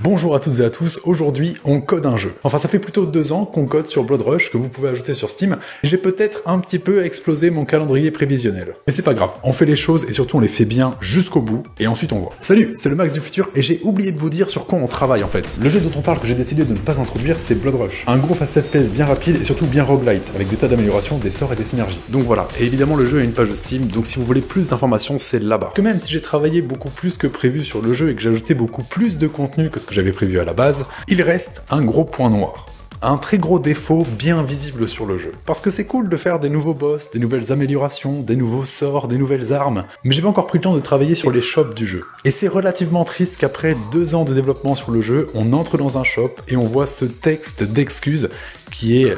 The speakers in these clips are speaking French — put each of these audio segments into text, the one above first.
Bonjour à toutes et à tous, aujourd'hui on code un jeu. Enfin ça fait plutôt 2 ans qu'on code sur Blood Rush que vous pouvez ajouter sur Steam, et j'ai peut-être un petit peu explosé mon calendrier prévisionnel. Mais c'est pas grave, on fait les choses et surtout on les fait bien jusqu'au bout, et ensuite on voit. Salut, c'est le Max du futur et j'ai oublié de vous dire sur quoi on travaille en fait. Le jeu dont on parle que j'ai décidé de ne pas introduire, c'est Blood Rush. Un gros fast FPS bien rapide et surtout bien roguelite, avec des tas d'améliorations, des sorts et des synergies. Donc voilà, et évidemment le jeu a une page Steam, donc si vous voulez plus d'informations, c'est là-bas. Que même si j'ai travaillé beaucoup plus que prévu sur le jeu et que j'ai ajouté beaucoup plus de contenu que ce que j'avais prévu à la base, il reste un gros point noir. Un très gros défaut bien visible sur le jeu. Parce que c'est cool de faire des nouveaux boss, des nouvelles améliorations, des nouveaux sorts, des nouvelles armes, mais j'ai pas encore pris le temps de travailler sur les shops du jeu. Et c'est relativement triste qu'après 2 ans de développement sur le jeu, on entre dans un shop et on voit ce texte d'excuses qui est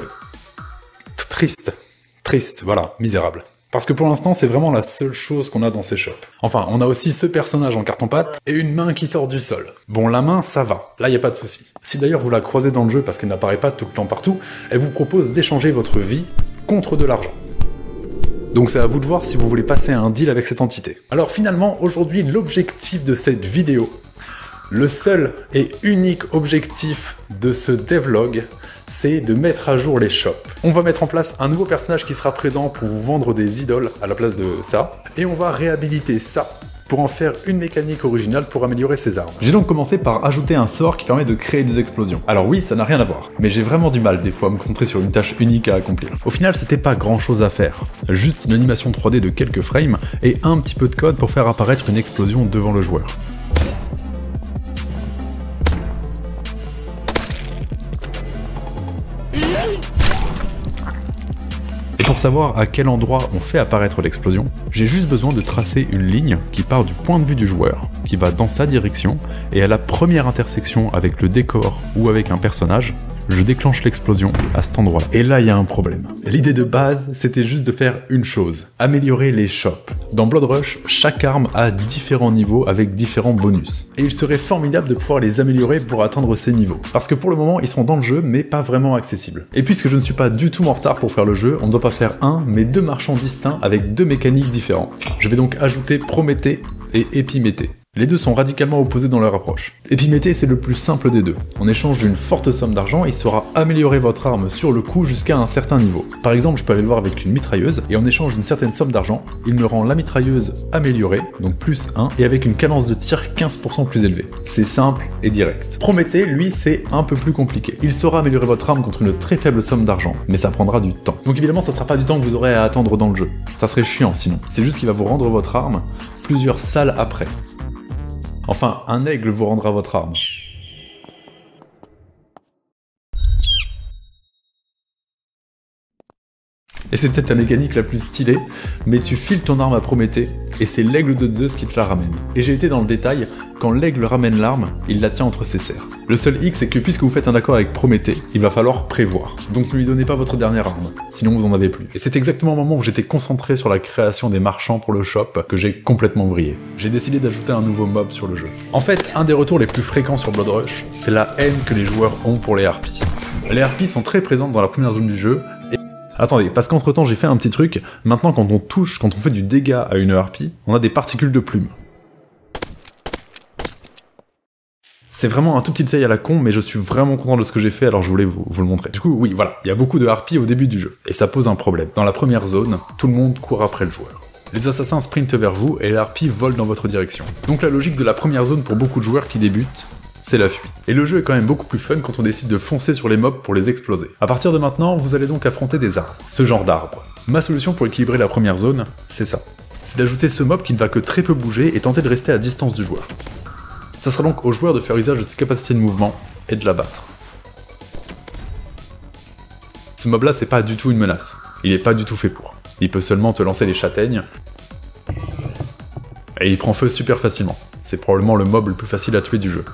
triste. Triste, voilà, misérable. Parce que pour l'instant, c'est vraiment la seule chose qu'on a dans ces shops. Enfin, on a aussi ce personnage en carton-pâte et une main qui sort du sol. Bon, la main, ça va. Là, y a pas de souci. Si d'ailleurs vous la croisez dans le jeu parce qu'elle n'apparaît pas tout le temps partout, elle vous propose d'échanger votre vie contre de l'argent. Donc c'est à vous de voir si vous voulez passer un deal avec cette entité. Alors finalement, aujourd'hui, l'objectif de cette vidéo, le seul et unique objectif de ce devlog, c'est de mettre à jour les shops. On va mettre en place un nouveau personnage qui sera présent pour vous vendre des idoles à la place de ça, et on va réhabiliter ça pour en faire une mécanique originale pour améliorer ses armes. J'ai donc commencé par ajouter un sort qui permet de créer des explosions. Alors oui, ça n'a rien à voir, mais j'ai vraiment du mal des fois à me concentrer sur une tâche unique à accomplir. Au final, c'était pas grand chose à faire. Juste une animation 3D de quelques frames et un petit peu de code pour faire apparaître une explosion devant le joueur. Et pour savoir à quel endroit on fait apparaître l'explosion, j'ai juste besoin de tracer une ligne qui part du point de vue du joueur, qui va dans sa direction, et à la première intersection avec le décor ou avec un personnage, je déclenche l'explosion à cet endroit-là. Et là, il y a un problème. L'idée de base, c'était juste de faire une chose, améliorer les shops. Dans Blood Rush, chaque arme a différents niveaux avec différents bonus. Et il serait formidable de pouvoir les améliorer pour atteindre ces niveaux. Parce que pour le moment, ils sont dans le jeu, mais pas vraiment accessibles. Et puisque je ne suis pas du tout en retard pour faire le jeu, on ne doit pas faire un, mais 2 marchands distincts avec 2 mécaniques différentes. Je vais donc ajouter Prométhée et Épiméthée. Les deux sont radicalement opposés dans leur approche. Épiméthée, c'est le plus simple des deux. En échange d'une forte somme d'argent, il saura améliorer votre arme sur le coup jusqu'à un certain niveau. Par exemple, je peux aller le voir avec une mitrailleuse, et en échange d'une certaine somme d'argent, il me rend la mitrailleuse améliorée, donc plus 1, et avec une cadence de tir 15% plus élevée. C'est simple et direct. Prométhée, lui, c'est un peu plus compliqué. Il saura améliorer votre arme contre une très faible somme d'argent, mais ça prendra du temps. Donc évidemment, ça sera pas du temps que vous aurez à attendre dans le jeu. Ça serait chiant sinon. C'est juste qu'il va vous rendre votre arme plusieurs salles après. Enfin, un aigle vous rendra votre arme. Et c'est peut-être la mécanique la plus stylée, mais tu files ton arme à Prométhée, et c'est l'aigle de Zeus qui te la ramène. Et j'ai été dans le détail, quand l'aigle ramène l'arme, il la tient entre ses serres. Le seul hic, c'est que puisque vous faites un accord avec Prométhée, il va falloir prévoir. Donc ne lui donnez pas votre dernière arme, sinon vous en avez plus. Et c'est exactement au moment où j'étais concentré sur la création des marchands pour le shop que j'ai complètement vrillé. J'ai décidé d'ajouter un nouveau mob sur le jeu. En fait, un des retours les plus fréquents sur Blood Rush, c'est la haine que les joueurs ont pour les harpies. Les harpies sont très présentes dans la première zone du jeu, et... Attendez, parce qu'entre temps j'ai fait un petit truc, maintenant quand on fait du dégât à une harpie, on a des particules de plumes. C'est vraiment un tout petit détail à la con, mais je suis vraiment content de ce que j'ai fait, alors je voulais vous le montrer. Du coup, oui, voilà, il y a beaucoup de harpies au début du jeu, et ça pose un problème. Dans la première zone, tout le monde court après le joueur. Les assassins sprintent vers vous, et les harpies volent dans votre direction. Donc la logique de la première zone pour beaucoup de joueurs qui débutent, c'est la fuite. Et le jeu est quand même beaucoup plus fun quand on décide de foncer sur les mobs pour les exploser. À partir de maintenant, vous allez donc affronter des arbres, ce genre d'arbres. Ma solution pour équilibrer la première zone, c'est ça. C'est d'ajouter ce mob qui ne va que très peu bouger et tenter de rester à distance du joueur. Ça sera donc au joueur de faire usage de ses capacités de mouvement et de l'abattre. Ce mob là, c'est pas du tout une menace. Il est pas du tout fait pour. Il peut seulement te lancer des châtaignes. Et il prend feu super facilement. C'est probablement le mob le plus facile à tuer du jeu.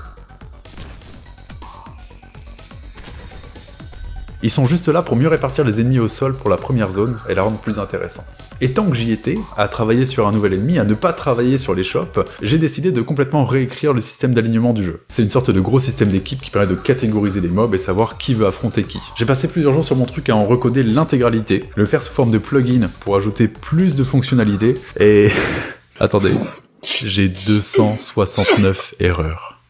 Ils sont juste là pour mieux répartir les ennemis au sol pour la première zone et la rendre plus intéressante. Et tant que j'y étais, à travailler sur un nouvel ennemi, à ne pas travailler sur les shops, j'ai décidé de complètement réécrire le système d'alignement du jeu. C'est une sorte de gros système d'équipe qui permet de catégoriser les mobs et savoir qui veut affronter qui. J'ai passé plusieurs jours sur mon truc à en recoder l'intégralité, le faire sous forme de plugin pour ajouter plus de fonctionnalités, et... Attendez, j'ai 269 erreurs.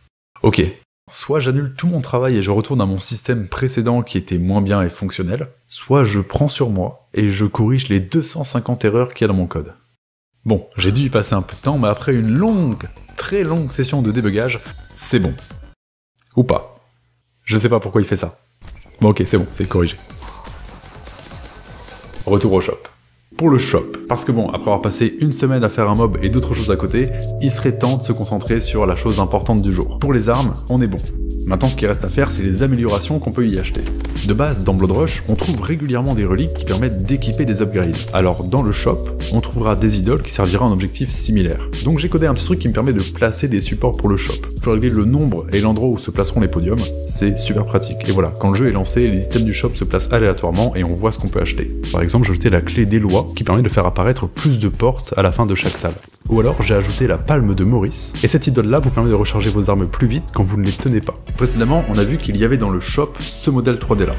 Ok, Soit j'annule tout mon travail et je retourne à mon système précédent qui était moins bien et fonctionnel, soit je prends sur moi et je corrige les 250 erreurs qu'il y a dans mon code. Bon, j'ai dû y passer un peu de temps, mais après une longue, très longue session de débugage, c'est bon. Ou pas. Je sais pas pourquoi il fait ça. Bon ok, c'est bon, c'est corrigé. Retour au shop. Pour le shop, parce que bon, après avoir passé une semaine à faire un mob et d'autres choses à côté, il serait temps de se concentrer sur la chose importante du jour. Pour les armes, on est bon. Maintenant, ce qui reste à faire, c'est les améliorations qu'on peut y acheter. De base, dans Blood Rush, on trouve régulièrement des reliques qui permettent d'équiper des upgrades. Alors, dans le shop, on trouvera des idoles qui serviront à un objectif similaire. Donc j'ai codé un petit truc qui me permet de placer des supports pour le shop. Je peux régler le nombre et l'endroit où se placeront les podiums, c'est super pratique. Et voilà, quand le jeu est lancé, les items du shop se placent aléatoirement et on voit ce qu'on peut acheter. Par exemple, j'ai ajouté la clé d'Éloi qui permet de faire apparaître plus de portes à la fin de chaque salle. Ou alors j'ai ajouté la palme de Maurice, et cette idole là vous permet de recharger vos armes plus vite quand vous ne les tenez pas. Précédemment, on a vu qu'il y avait dans le shop ce modèle 3D là.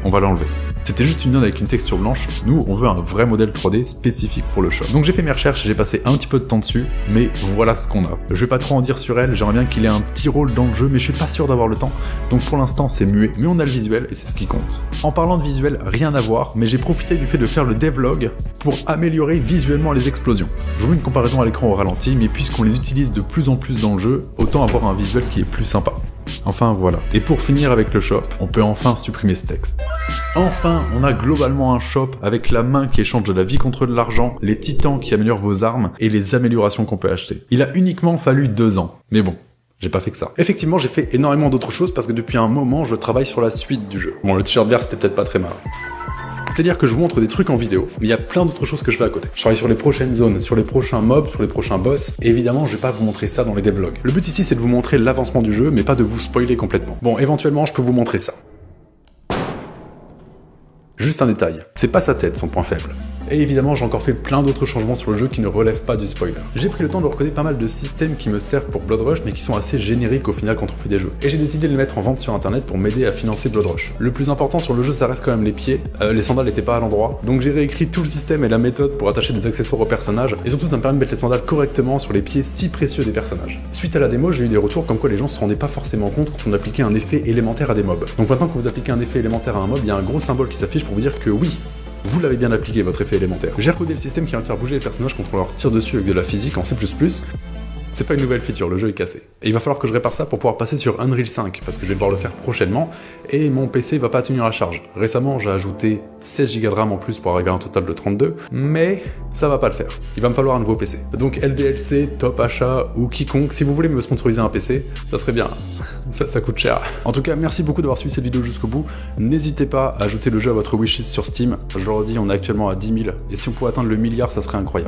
On va l'enlever. C'était juste une donne avec une texture blanche, nous on veut un vrai modèle 3D spécifique pour le shop. Donc j'ai fait mes recherches, j'ai passé un petit peu de temps dessus, mais voilà ce qu'on a. Je vais pas trop en dire sur elle, j'aimerais bien qu'il ait un petit rôle dans le jeu, mais je suis pas sûr d'avoir le temps, donc pour l'instant c'est muet, mais on a le visuel et c'est ce qui compte. En parlant de visuel, rien à voir, mais j'ai profité du fait de faire le devlog pour améliorer visuellement les explosions. Je vous mets une comparaison à l'écran au ralenti, mais puisqu'on les utilise de plus en plus dans le jeu, autant avoir un visuel qui est plus sympa. Enfin voilà. Et pour finir avec le shop, on peut enfin supprimer ce texte. Enfin, on a globalement un shop avec la main qui échange de la vie contre de l'argent, les titans qui améliorent vos armes et les améliorations qu'on peut acheter. Il a uniquement fallu 2 ans. Mais bon. J'ai pas fait que ça. Effectivement, j'ai fait énormément d'autres choses parce que depuis un moment, je travaille sur la suite du jeu. Bon, le t-shirt vert, c'était peut-être pas très mal. C'est-à-dire que je vous montre des trucs en vidéo, mais il y a plein d'autres choses que je fais à côté. Je travaille sur les prochaines zones, sur les prochains mobs, sur les prochains boss, et évidemment, je vais pas vous montrer ça dans les devlogs. Le but ici, c'est de vous montrer l'avancement du jeu, mais pas de vous spoiler complètement. Bon, éventuellement, je peux vous montrer ça. Juste un détail, c'est pas sa tête son point faible. Et évidemment, j'ai encore fait plein d'autres changements sur le jeu qui ne relèvent pas du spoiler. J'ai pris le temps de recoder pas mal de systèmes qui me servent pour Blood Rush, mais qui sont assez génériques au final quand on fait des jeux. Et j'ai décidé de les mettre en vente sur internet pour m'aider à financer Blood Rush. Le plus important sur le jeu, ça reste quand même les pieds. Les sandales n'étaient pas à l'endroit, donc j'ai réécrit tout le système et la méthode pour attacher des accessoires aux personnages, et surtout ça me permet de mettre les sandales correctement sur les pieds si précieux des personnages. Suite à la démo, j'ai eu des retours comme quoi les gens se rendaient pas forcément compte quand on appliquait un effet élémentaire à des mobs. Donc maintenant que vous appliquez un effet élémentaire à un mob, il y a un gros symbole qui s'affiche pour vous dire que oui, vous l'avez bien appliqué, votre effet élémentaire. J'ai recodé le système qui va faire bouger les personnages quand on leur tire dessus avec de la physique en C++. C'est pas une nouvelle feature, le jeu est cassé. Et il va falloir que je répare ça pour pouvoir passer sur Unreal 5, parce que je vais devoir le faire prochainement, et mon PC va pas tenir la charge. Récemment, j'ai ajouté 16 Go de RAM en plus pour arriver à un total de 32, mais ça va pas le faire. Il va me falloir un nouveau PC. Donc LDLC, Top Achat ou quiconque, si vous voulez me sponsoriser un PC, ça serait bien. Ça coûte cher. En tout cas, merci beaucoup d'avoir suivi cette vidéo jusqu'au bout. N'hésitez pas à ajouter le jeu à votre wishlist sur Steam. Je le redis, on est actuellement à 10 000, et si on pouvait atteindre le milliard, ça serait incroyable.